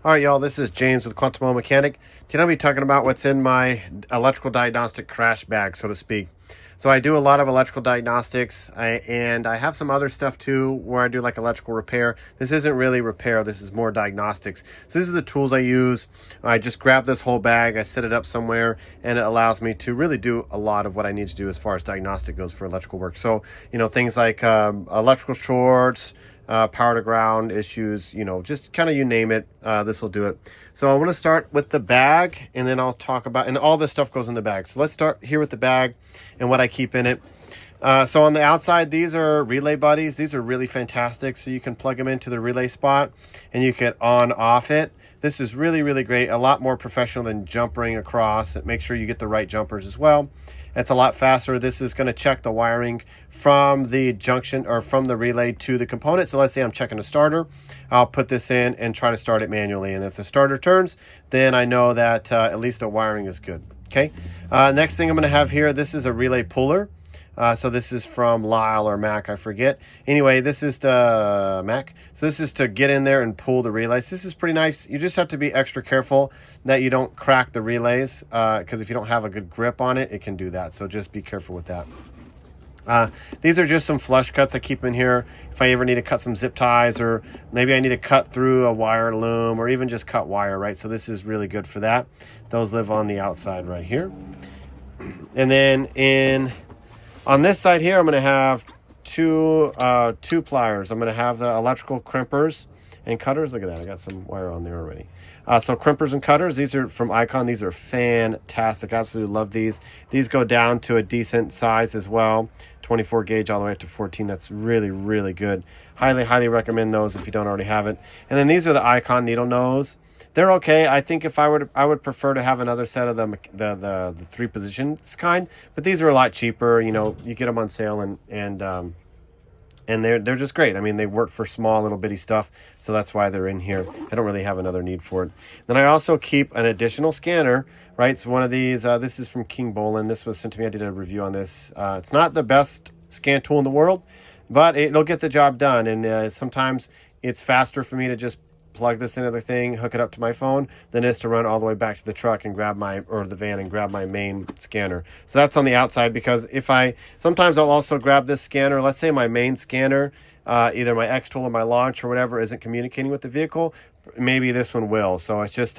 All right, y'all, this is James with Quantum Mechanic. Today I'll be talking about what's in my electrical diagnostic crash bag, so to speak. So I do a lot of electrical diagnostics, and I have some other stuff too where I do like electrical repair. This isn't really repair, this is more diagnostics. So these are the tools I use. I just grab this whole bag, I set it up somewhere, and it allows me to really do a lot of what I need to do as far as diagnostic goes for electrical work. So, things like electrical shorts, power to ground issues, just kind of you name it, this will do it. So I want to start with the bag, and then I'll talk about, and all this stuff goes in the bag. So let's start here with the bag and what I keep in it. So on the outside, these are relay buddies. These are really fantastic. So you can plug them into the relay spot and you can on off it. This is really, really great. A lot more professional than jumpering across. Make sure you get the right jumpers as well. It's a lot faster. This is going to check the wiring from the junction or from the relay to the component. So let's say I'm checking a starter. I'll put this in and try to start it manually. And if the starter turns, then I know that at least the wiring is good. Okay. Next thing I'm going to have here, this is a relay puller. So this is from Lyle or Mac, I forget. Anyway, this is the Mac. So this is to get in there and pull the relays. This is pretty nice. You just have to be extra careful that you don't crack the relays, because if you don't have a good grip on it, it can do that. So just be careful with that. These are just some flush cuts I keep in here if I ever need to cut some zip ties, or maybe I need to cut through a wire loom, or even just cut wire, right? So this is really good for that. Those live on the outside right here. And then on this side here, I'm going to have two pliers. I'm going to have the electrical crimpers and cutters. Look at that. I got some wire on there already. So crimpers and cutters. These are from Icon. These are fantastic. Absolutely love these. These go down to a decent size as well. 24 gauge all the way up to 14. That's really, really good. Highly, highly recommend those if you don't already have it. And then these are the Icon needle nose. They're okay. I think if I would prefer to have another set of the three positions kind, but these are a lot cheaper. You get them on sale and they're just great. I mean, they work for small little bitty stuff, so that's why they're in here. I don't really have another need for it. Then I also keep an additional scanner, right? So one of these, this is from King Bolin. This was sent to me. I did a review on this. It's not the best scan tool in the world, but it'll get the job done. And sometimes it's faster for me to just plug this into the thing, hook it up to my phone, than it is to run all the way back to the truck and the van and grab my main scanner. So that's on the outside, because sometimes I'll also grab this scanner. Let's say my main scanner, either my X tool or my launch or whatever, isn't communicating with the vehicle. Maybe this one will. So it's just,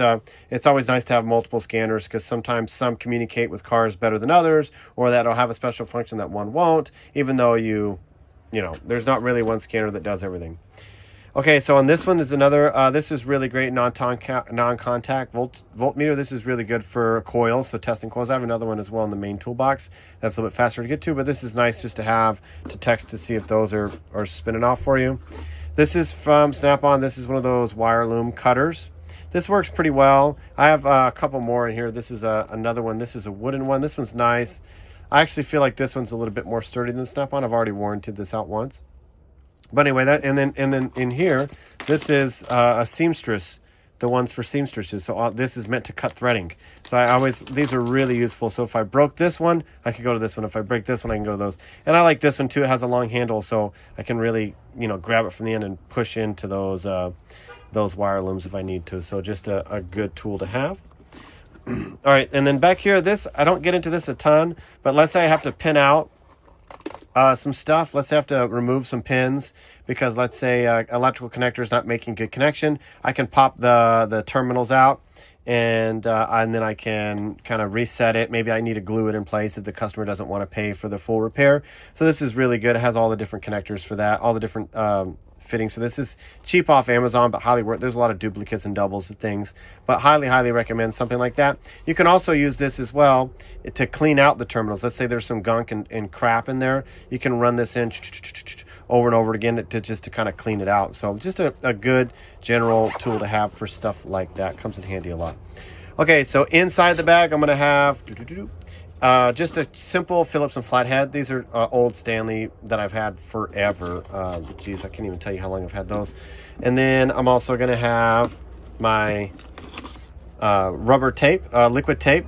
it's always nice to have multiple scanners, because sometimes some communicate with cars better than others, or that'll have a special function that one won't, even though there's not really one scanner that does everything. Okay, so on this one is another, this is really great non-contact voltmeter. This is really good for coils, so testing coils. I have another one as well in the main toolbox. That's a little bit faster to get to, but this is nice just to have to text to see if those are spinning off for you. This is from Snap-on. This is one of those wire loom cutters. This works pretty well. I have a couple more in here. This is another one. This is a wooden one. This one's nice. I actually feel like this one's a little bit more sturdy than Snap-on. I've already warranted this out once. But anyway, and then in here, this is a seamstress, the ones for seamstresses. So this is meant to cut threading. So these are really useful. So if I broke this one, I could go to this one. If I break this one, I can go to those. And I like this one too. It has a long handle, so I can really, grab it from the end and push into those wire looms if I need to. So just a good tool to have. All right, and then back here, I don't get into this a ton, but let's say I have to pin out some stuff. Let's say I have to remove some pins because let's say electrical connector is not making good connection. I can pop the terminals out, and then I can kind of reset it. Maybe I need to glue it in place if the customer doesn't want to pay for the full repair. So this is really good. It has all the different connectors for that, all the different fittings. So this is cheap off Amazon, but highly worth. There's a lot of duplicates and doubles of things, but highly recommend something like that. You can also use this as well to clean out the terminals. Let's say there's some gunk and crap in there. You can run this in over and over again to kind of clean it out. So just a good general tool to have for stuff like that. Comes in handy a lot. Okay, so inside the bag, I'm going to have just a simple Phillips and flathead. These are old Stanley that I've had forever. Geez, I can't even tell you how long I've had those. And then I'm also going to have my rubber tape, liquid tape.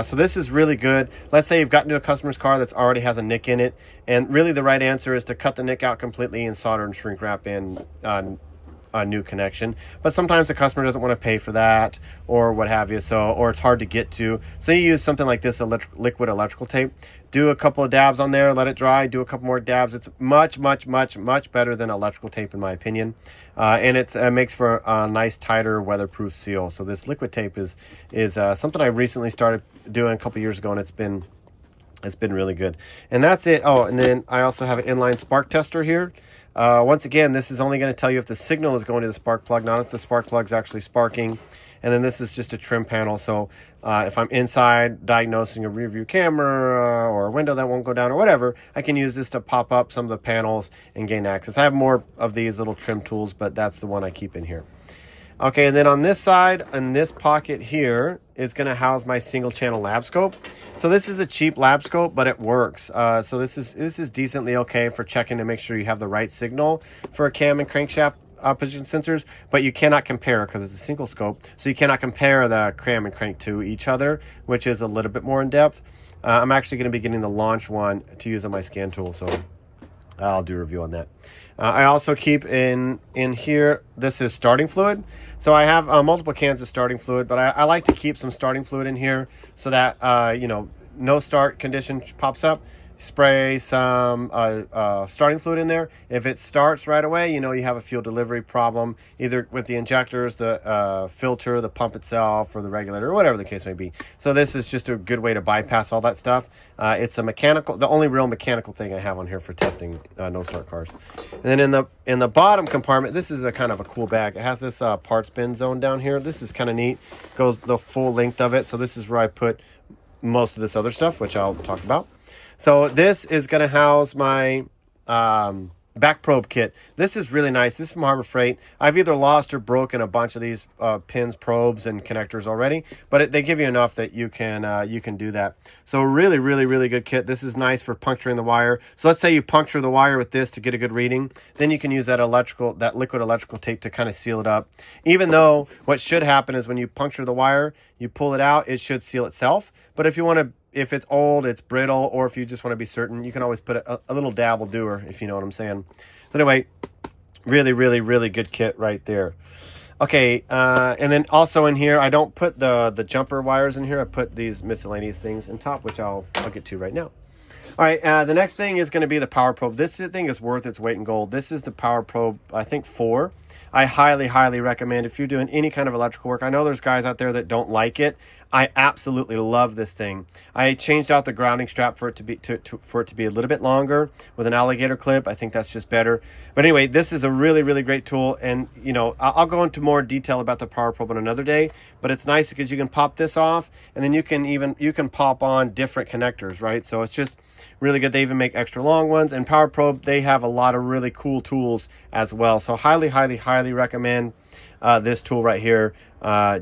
So this is really good. Let's say you've gotten to a customer's car that's already has a nick in it. And really the right answer is to cut the nick out completely and solder and shrink wrap in a new connection. But sometimes the customer doesn't want to pay for that or what have you, so, or it's hard to get to. So you use something like this liquid electrical tape. Do a couple of dabs on there, let it dry, do a couple more dabs. It's much better than electrical tape in my opinion. And it makes for a nice, tighter, weatherproof seal. So this liquid tape is something I recently started doing a couple years ago, and it's been really good. And that's it. Oh, and then I also have an inline spark tester here. Once again, this is only going to tell you if the signal is going to the spark plug, not if the spark plug is actually sparking. And then this is just a trim panel. So if I'm inside diagnosing a rear view camera or a window that won't go down or whatever, I can use this to pop up some of the panels and gain access. I have more of these little trim tools, but that's the one I keep in here. Okay, and then on this side, in this pocket here, is going to house my single channel lab scope. So this is a cheap lab scope, but it works. So this is decently okay for checking to make sure you have the right signal for a cam and crankshaft position sensors, but you cannot compare because it's a single scope. So you cannot compare the cam and crank to each other, which is a little bit more in depth. I'm actually going to be getting the launch one to use on my scan tool, so I'll do a review on that. I also keep in here, this is starting fluid. So I have multiple cans of starting fluid, but I like to keep some starting fluid in here so that, you know, no start condition pops up. Spray some starting fluid in there. If it starts right away, you know you have a fuel delivery problem, either with the injectors, the filter, the pump itself, or the regulator, or whatever the case may be. So this is just a good way to bypass all that stuff. It's a mechanical, the only real mechanical thing I have on here for testing no start cars. And then in the bottom compartment, this is a kind of a cool bag. It has this parts bin zone down here. This is kind of neat. Goes the full length of it. So this is where I put most of this other stuff, which I'll talk about. So this is going to house my back probe kit. This is really nice. This is from Harbor Freight. I've either lost or broken a bunch of these pins, probes, and connectors already, but they give you enough that you can do that. So really good kit. This is nice for puncturing the wire. So let's say you puncture the wire with this to get a good reading. Then you can use that liquid electrical tape to kind of seal it up. Even though what should happen is when you puncture the wire, you pull it out, it should seal itself. But if you want to, if it's old, it's brittle, or if you just want to be certain, you can always put a little dab will do her, if you know what I'm saying. So anyway, really good kit right there. Okay, and then also in here, I don't put the jumper wires in here. I put these miscellaneous things on top, which I'll get to right now. All right, the next thing is going to be the power probe. This thing is worth its weight in gold. This is the power probe, I think 4. I highly recommend if you're doing any kind of electrical work. I know there's guys out there that don't like it. I absolutely love this thing. I changed out the grounding strap for it to be a little bit longer with an alligator clip. I think that's just better. But anyway, this is a really great tool, and you know, I'll go into more detail about the power probe on another day. But it's nice because you can pop this off, and then you can pop on different connectors, right? So it's just really good. They even make extra long ones, and Power Probe, they have a lot of really cool tools as well. So highly recommend this tool right here.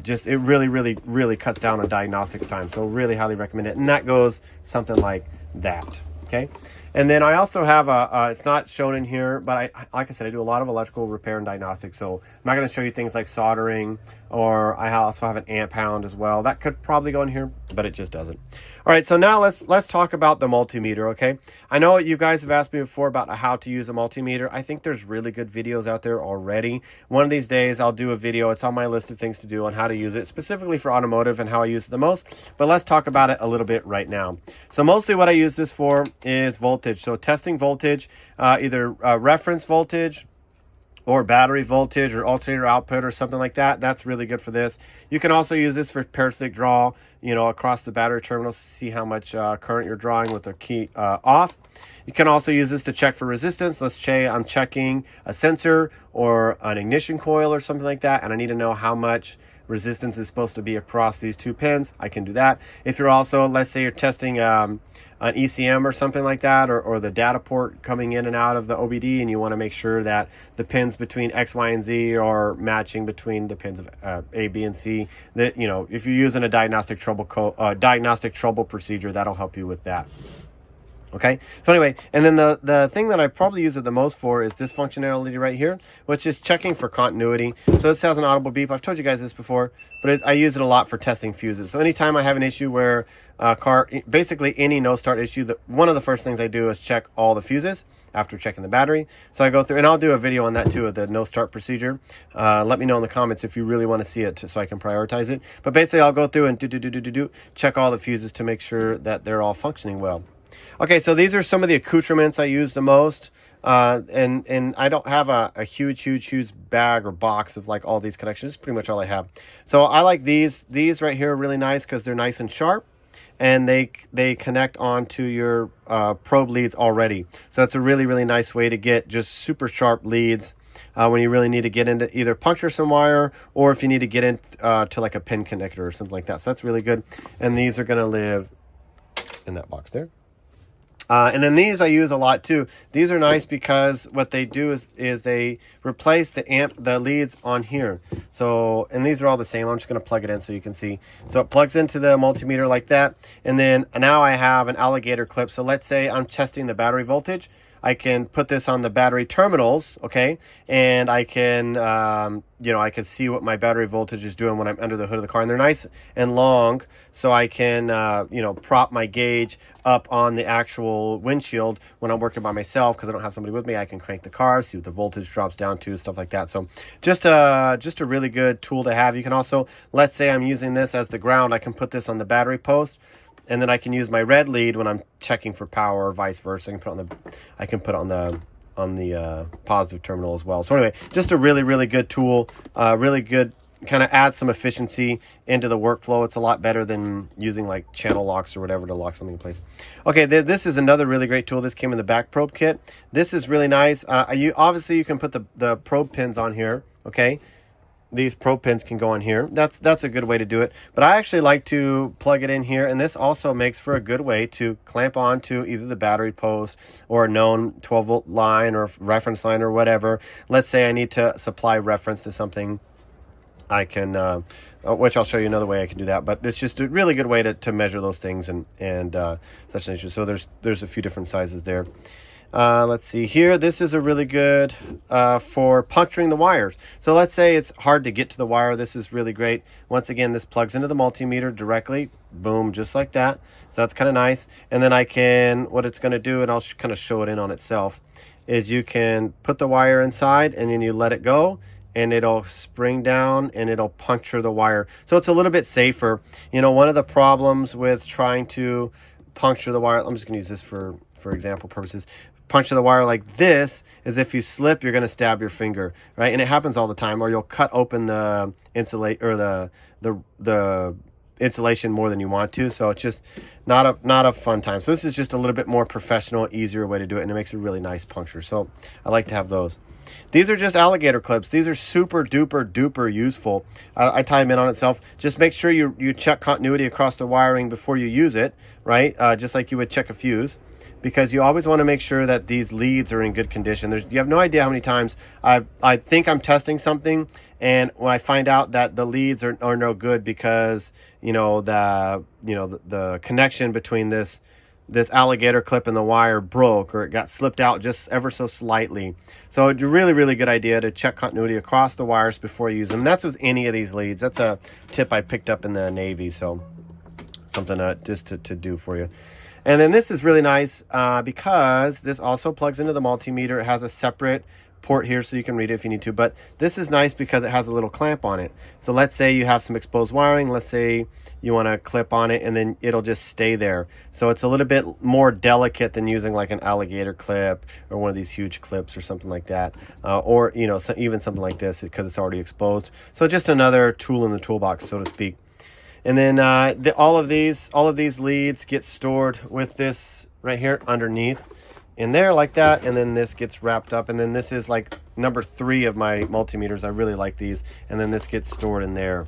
Just it really cuts down on diagnostics time. So really highly recommend it. And that goes something like that. Okay. And then I also have it's not shown in here, but like I said, I do a lot of electrical repair and diagnostics. So I'm not going to show you things like soldering, or I also have an amp hound as well. That could probably go in here, but it just doesn't. All right, so now let's talk about the multimeter, okay? I know you guys have asked me before about how to use a multimeter. I think there's really good videos out there already. One of these days, I'll do a video. It's on my list of things to do on how to use it, specifically for automotive and how I use it the most. But let's talk about it a little bit right now. So mostly what I use this for is voltage. So testing voltage, either reference voltage, or battery voltage, or alternator output, or something like that. That's really good for this. You can also use this for parasitic draw, you know, across the battery terminals to see how much current you're drawing with the key off. You can also use this to check for resistance. Let's say I'm checking a sensor or an ignition coil or something like that, and I need to know how much resistance is supposed to be across these two pins. I can do that. If you're also, let's say you're testing an ECM or something like that, or the data port coming in and out of the OBD, and you want to make sure that the pins between X, Y, and Z are matching between the pins of A, B, and C. That, you know, if you're using a diagnostic trouble procedure, that'll help you with that. Okay, so anyway, and then the thing that I probably use it the most for is this functionality right here, which is checking for continuity. So this has an audible beep. I've told you guys this before, but I use it a lot for testing fuses. So anytime I have an issue where basically any no start issue, one of the first things I do is check all the fuses after checking the battery. So I go through, and I'll do a video on that too, of the no start procedure. Let me know in the comments if you really want to see it so I can prioritize it. But basically I'll go through and check all the fuses to make sure that they're all functioning well. Okay, so these are some of the accoutrements I use the most. And I don't have a huge bag or box of like all these connections. It's pretty much all I have. So I like these. These right here are really nice because they're nice and sharp, and they connect onto your probe leads already. So that's a really nice way to get just super sharp leads when you really need to get into either puncture some wire, or if you need to get into to like a pin connector or something like that. So that's really good. And these are going to live in that box there. And then these I use a lot too. These are nice because what they do is they replace the leads on here. So, and these are all the same. I'm just going to plug it in so you can see. So it plugs into the multimeter like that. And then now I have an alligator clip. So let's say I'm testing the battery voltage. I can put this on the battery terminals, okay, and I can, I can see what my battery voltage is doing when I'm under the hood of the car. And they're nice and long, so I can, prop my gauge up on the actual windshield when I'm working by myself because I don't have somebody with me. I can crank the car, see what the voltage drops down to, stuff like that. So just a really good tool to have. You can also, let's say I'm using this as the ground, I can put this on the battery post. And then I can use my red lead when I'm checking for power, or vice versa. I can put it on the positive terminal as well. So anyway, just a really good tool. Really good, kind of adds some efficiency into the workflow. It's a lot better than using like channel locks or whatever to lock something in place. Okay, this is another really great tool. This came in the back probe kit. This is really nice. Obviously you can put the probe pins on here. Okay. These probe pins can go on here. That's a good way to do it. But I actually like to plug it in here, and this also makes for a good way to clamp onto either the battery post or a known 12-volt line or reference line or whatever. Let's say I need to supply reference to something. I can, which I'll show you another way I can do that. But it's just a really good way to measure those things and such an issue. So there's a few different sizes there. Let's see here. This is a really good for puncturing the wires. So let's say it's hard to get to the wire. This is really great. Once again, this plugs into the multimeter directly. Boom, just like that. So that's kind of nice. And then what it's going to do, and I'll kind of show it in on itself, is you can put the wire inside and then you let it go, and it'll spring down and it'll puncture the wire. So it's a little bit safer. One of the problems with trying to puncture the wire, I'm just going to use this for example purposes. Puncture the wire like this is if you slip, you're going to stab your finger, right? And it happens all the time, or you'll cut open the the insulation more than you want to. So it's just not a fun time. So this is just a little bit more professional, easier way to do it, and it makes a really nice puncture. So I like to have those. These are just alligator clips. These are super duper useful. I tie them in on itself. Just make sure you check continuity across the wiring before you use it, right? Just like you would check a fuse, because you always want to make sure that these leads are in good condition. You have no idea how many times I think I'm testing something, and when I find out that the leads are no good because the connection between this alligator clip and the wire broke, or it got slipped out just ever so slightly. So it's a really good idea to check continuity across the wires before you use them. That's with any of these leads. That's a tip I picked up in the Navy, so something just to do for you. And then this is really nice because this also plugs into the multimeter. It has a separate port here so you can read it if you need to, but this is nice because it has a little clamp on it. So let's say you have some exposed wiring. Let's say you want to clip on it, and then it'll just stay there. So it's a little bit more delicate than using like an alligator clip or one of these huge clips or something like that, or even something like this because it's already exposed. So just another tool in the toolbox, so to speak. And then all of these leads get stored with this right here underneath in there like that, and then this gets wrapped up, and then this is like number 3 of my multimeters. I really like these, and then this gets stored in there.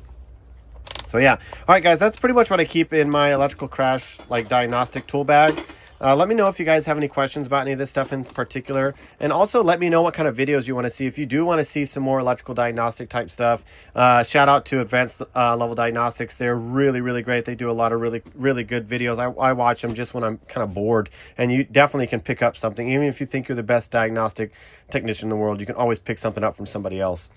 So yeah, all right guys, that's pretty much what I keep in my electrical crash diagnostic tool bag. Let me know if you guys have any questions about any of this stuff in particular. And also let me know what kind of videos you want to see. If you do want to see some more electrical diagnostic type stuff, shout out to Advanced Level Diagnostics. They're really, really great. They do a lot of really, really good videos. I watch them just when I'm kind of bored. And you definitely can pick up something. Even if you think you're the best diagnostic technician in the world, you can always pick something up from somebody else.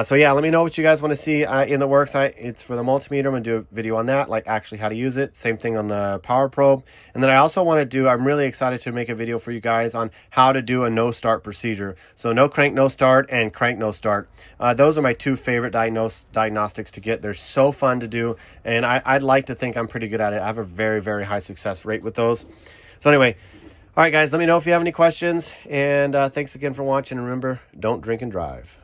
So yeah, let me know what you guys want to see in the works. It's for the multimeter. I'm going to do a video on that, like actually how to use it. Same thing on the power probe. And then I also want to do, I'm really excited to make a video for you guys on how to do a no start procedure. So no crank, no start, and crank, no start. Those are my two favorite diagnostics to get. They're so fun to do. And I'd like to think I'm pretty good at it. I have a very, very high success rate with those. So anyway, all right, guys, let me know if you have any questions. And thanks again for watching. And remember, don't drink and drive.